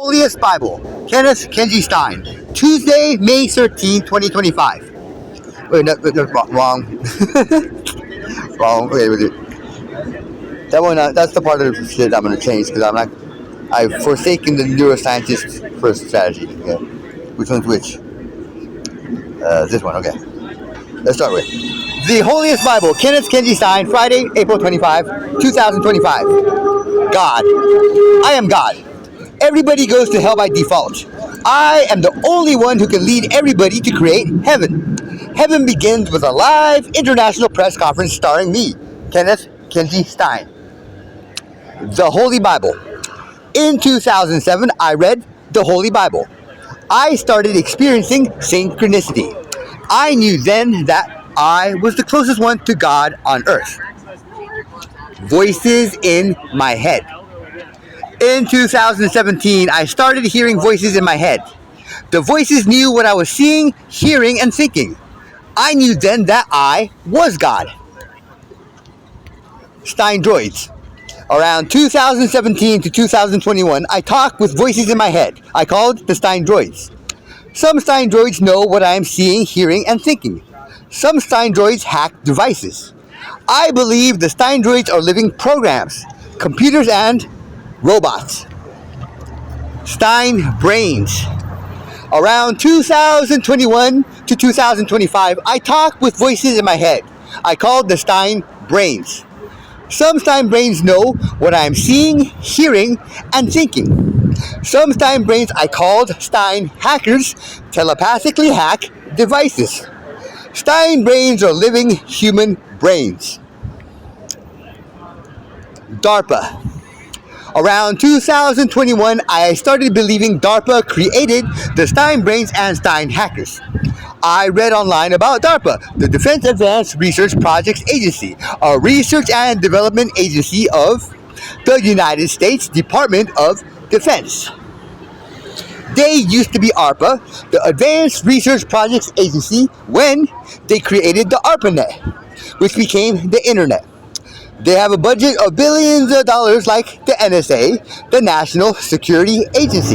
Holiest Bible, Kenneth Kenji Stein, Tuesday, May 13, 2025. Wait, no, wrong. Wrong. Wait. That one, that's the part of the shit I'm going to change because I've forsaken the neuroscientist first strategy. Okay. Which one's which? This one, okay. Let's start with the Holiest Bible, Kenneth Kenji Stein, Friday, April 25, 2025. God. I am God. Everybody goes to hell by default. I am the only one who can lead everybody to create heaven. Heaven begins with a live international press conference starring me, Kenneth Kenji Stein. The Holy Bible. In 2007, I read the Holy Bible. I started experiencing synchronicity. I knew then that I was the closest one to God on earth. Voices in my head. In 2017, I started hearing voices in my head. The voices knew what I was seeing, hearing, and thinking. I knew then that I was God. Stein droids. Around 2017 to 2021, I talked with voices in my head. I called the Stein droids. Some Stein droids know what I am seeing, hearing, and thinking. Some Stein droids hack devices. I believe the Stein droids are living programs, computers, and robots. Stein brains. Around 2021 to 2025, I talked with voices in my head. I called the Stein brains. Some Stein brains know what I am seeing, hearing, and thinking. Some Stein brains I called Stein hackers telepathically hack devices. Stein brains are living human brains. DARPA. Around 2021, I started believing DARPA created the Stein brains and Stein hackers. I read online about DARPA, the Defense Advanced Research Projects Agency, a research and development agency of the United States Department of Defense. They used to be ARPA, the Advanced Research Projects Agency, when they created the ARPANET, which became the Internet. They have a budget of billions of dollars like the NSA, the National Security Agency.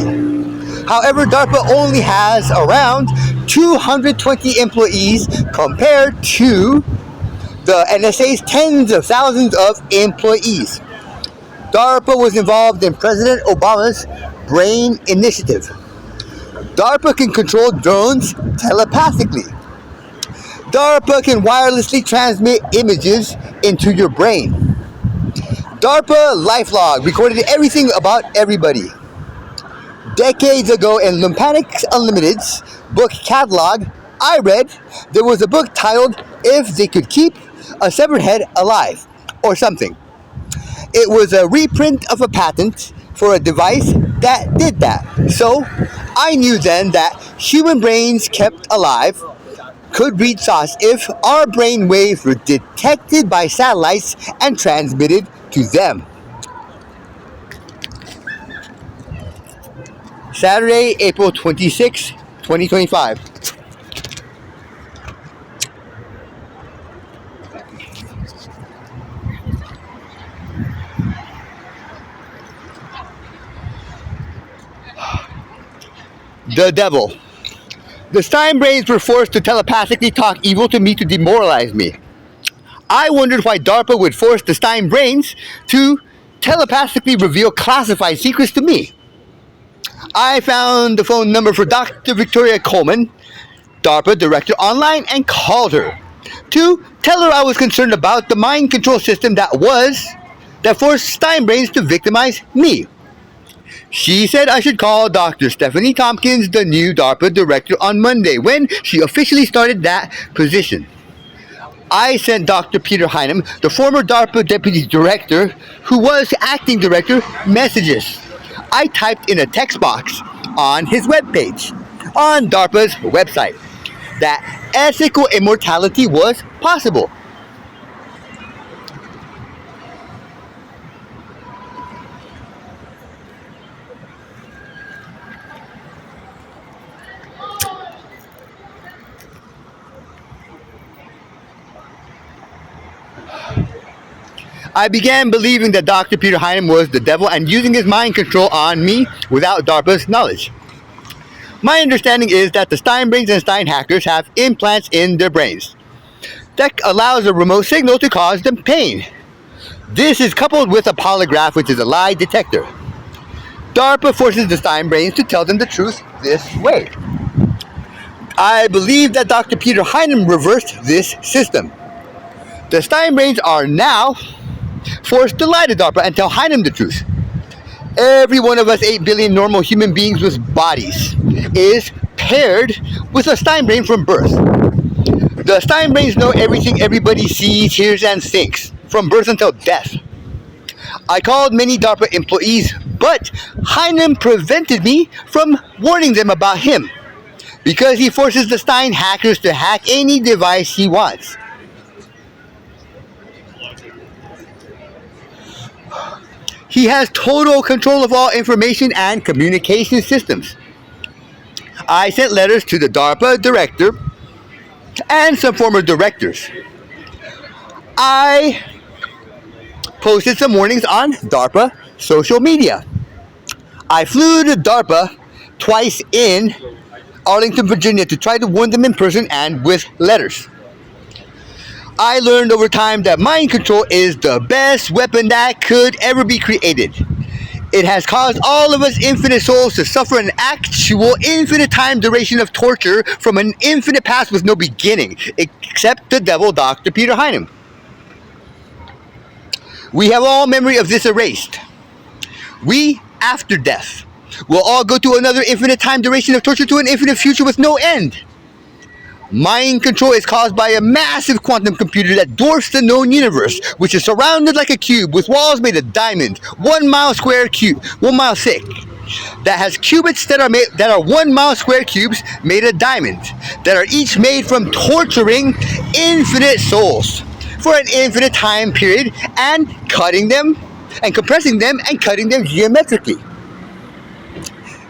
However, DARPA only has around 220 employees compared to the NSA's tens of thousands of employees. DARPA was involved in President Obama's BRAIN initiative. DARPA can control drones telepathically. DARPA can wirelessly transmit images into your brain. DARPA LifeLog recorded everything about everybody. Decades ago in Lumpanics Unlimited's book catalog, I read there was a book titled If They Could Keep a Severed Head Alive, or something. It was a reprint of a patent for a device that did that. So I knew then that human brains kept alive could reach us if our brain waves were detected by satellites and transmitted to them. Saturday, April 26, 2025. The devil. The Stein brains were forced to telepathically talk evil to me to demoralize me. I wondered why DARPA would force the Stein brains to telepathically reveal classified secrets to me. I found the phone number for Dr. Victoria Coleman, DARPA director, online and called her to tell her I was concerned about the mind control system that forced Stein brains to victimize me. She said I should call Dr. Stephanie Tompkins, the new DARPA director, on Monday when she officially started that position. I sent Dr. Peter Heinem, the former DARPA deputy director, who was acting director, messages. I typed in a text box on his webpage, on DARPA's website, that ethical immortality was possible. I began believing that Dr. Peter Heinem was the devil and using his mind control on me without DARPA's knowledge. My understanding is that the Stein brains and Stein hackers have implants in their brains that allows a remote signal to cause them pain. This is coupled with a polygraph, which is a lie detector. DARPA forces the Stein brains to tell them the truth this way. I believe that Dr. Peter Heinem reversed this system. The Stein brains are now forced to lie to DARPA and tell Heinem the truth. Every one of us 8 billion normal human beings with bodies is paired with a Stein brain from birth. The Stein brains know everything everybody sees, hears, and thinks, from birth until death. I called many DARPA employees, but Heinem prevented me from warning them about him, because he forces the Stein hackers to hack any device he wants. He has total control of all information and communication systems. I sent letters to the DARPA director and some former directors. I posted some warnings on DARPA social media. I flew to DARPA twice in Arlington, Virginia to try to warn them in person and with letters. I learned over time that mind control is the best weapon that could ever be created. It has caused all of us infinite souls to suffer an actual infinite time duration of torture from an infinite past with no beginning, except the devil, Dr. Peter Heinem. We have all memory of this erased. We, after death, will all go to another infinite time duration of torture to an infinite future with no end. Mind control is caused by a massive quantum computer that dwarfs the known universe, which is surrounded like a cube with walls made of diamond, 1 mile square cube, 1 mile thick. That has qubits that are 1 mile square cubes made of diamond, that are each made from torturing infinite souls for an infinite time period and cutting them and compressing them and cutting them geometrically.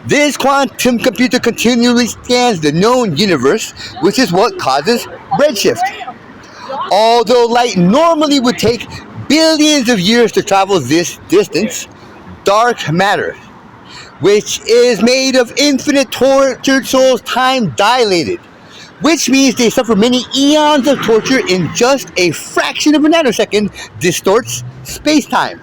This quantum computer continually scans the known universe, which is what causes redshift. Although light normally would take billions of years to travel this distance, dark matter, which is made of infinite tortured souls, time dilated, which means they suffer many eons of torture in just a fraction of a nanosecond, distorts space-time.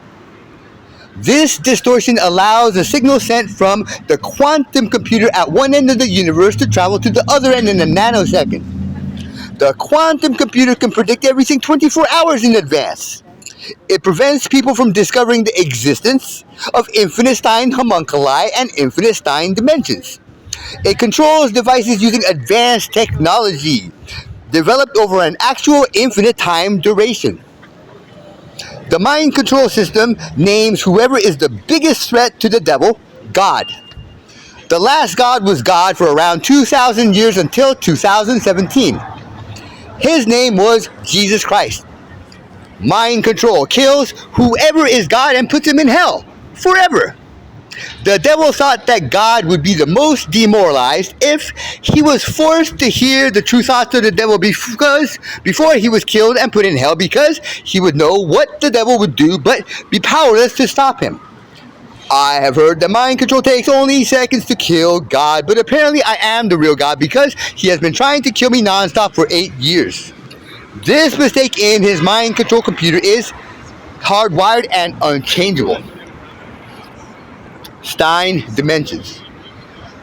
This distortion allows a signal sent from the quantum computer at one end of the universe to travel to the other end in a nanosecond. The quantum computer can predict everything 24 hours in advance. It prevents people from discovering the existence of infinite Stein homunculi and infinite Stein dimensions. It controls devices using advanced technology developed over an actual infinite time duration. The mind control system names whoever is the biggest threat to the devil, God. The last God was God for around 2,000 years until 2017. His name was Jesus Christ. Mind control kills whoever is God and puts him in hell forever. The devil thought that God would be the most demoralized if he was forced to hear the true thoughts of the devil before he was killed and put in hell, because he would know what the devil would do but be powerless to stop him. I have heard that mind control takes only seconds to kill God, but apparently I am the real God because he has been trying to kill me nonstop for 8 years. This mistake in his mind control computer is hardwired and unchangeable. Stein dimensions.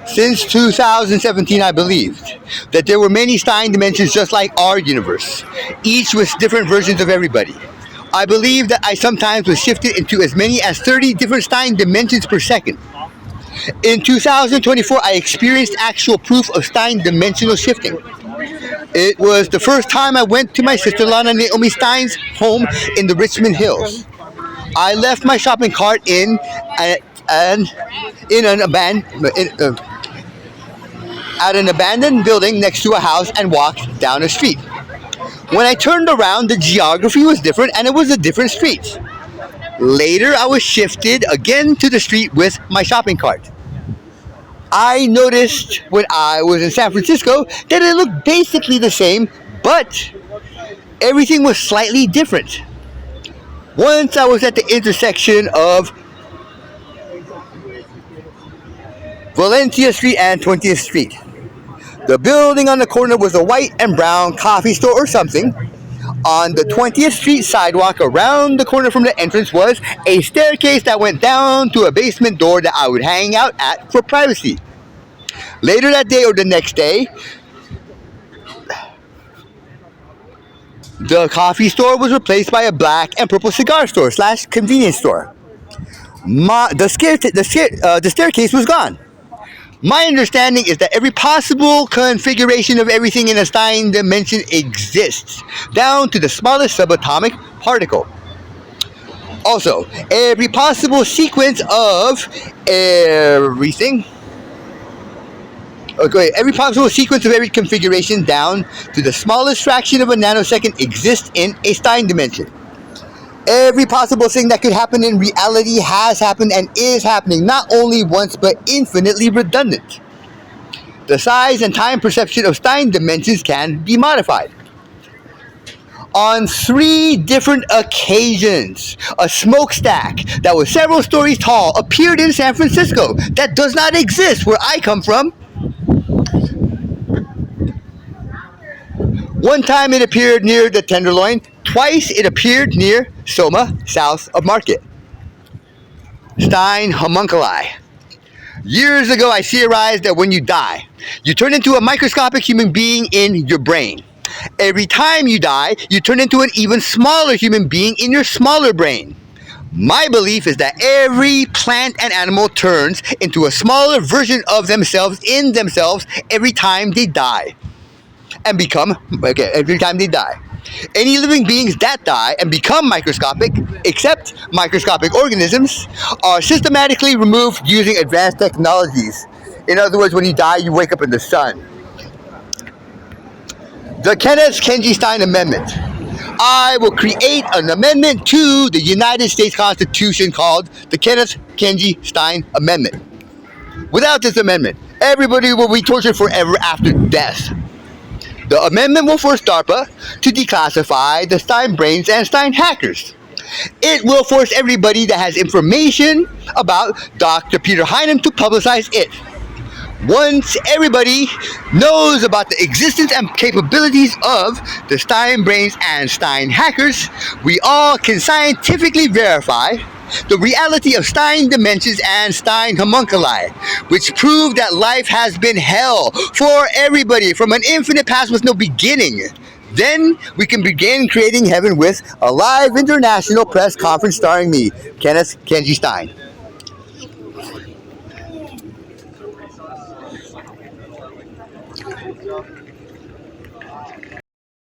Since 2017, I believed that there were many Stein dimensions just like our universe, each with different versions of everybody. I believe that I sometimes was shifted into as many as 30 different Stein dimensions per second. In 2024, I experienced actual proof of Stein dimensional shifting. It was the first time I went to my sister Lana Naomi Stein's home in the Richmond Hills. I left my shopping cart at an abandoned building next to a house and walked down a street. When I turned around, the geography was different and it was a different street. Later, I was shifted again to the street with my shopping cart. I noticed when I was in San Francisco that it looked basically the same, but everything was slightly different. Once I was at the intersection of Valencia Street and 20th Street. The building on the corner was a white and brown coffee store or something. On the 20th Street sidewalk around the corner from the entrance was a staircase that went down to a basement door that I would hang out at for privacy. Later that day or the next day, the coffee store was replaced by a black and purple cigar store slash convenience store. The staircase was gone. My understanding is that every possible configuration of everything in a Stein dimension exists, down to the smallest subatomic particle. Also, every possible sequence of everything. Okay, every possible sequence of every configuration down to the smallest fraction of a nanosecond exists in a Stein dimension. Every possible thing that could happen in reality has happened and is happening, not only once but infinitely redundant. The size and time perception of Stein dimensions can be modified. On 3 different occasions, a smokestack that was several stories tall appeared in San Francisco that does not exist where I come from. One time it appeared near the Tenderloin, twice it appeared near Soma, south of Market. Stein homunculi. Years ago, I theorized that when you die, you turn into a microscopic human being in your brain. Every time you die, you turn into an even smaller human being in your smaller brain. My belief is that every plant and animal turns into a smaller version of themselves in themselves every time they die. Every time they die. Any living beings that die and become microscopic, except microscopic organisms, are systematically removed using advanced technologies. In other words, when you die, you wake up in the sun. The Kenneth Kenji Stein Amendment. I will create an amendment to the United States Constitution called the Kenneth Kenji Stein Amendment. Without this amendment, everybody will be tortured forever after death. The amendment will force DARPA to declassify the Stein brains and Stein hackers. It will force everybody that has information about Dr. Peter Heinem to publicize it. Once everybody knows about the existence and capabilities of the Stein brains and Stein hackers, we all can scientifically verify the reality of Stein dimensions and Stein homunculi, which prove that life has been hell for everybody from an infinite past with no beginning. Then we can begin creating heaven with a live international press conference starring me, Kenneth Kenji Stein.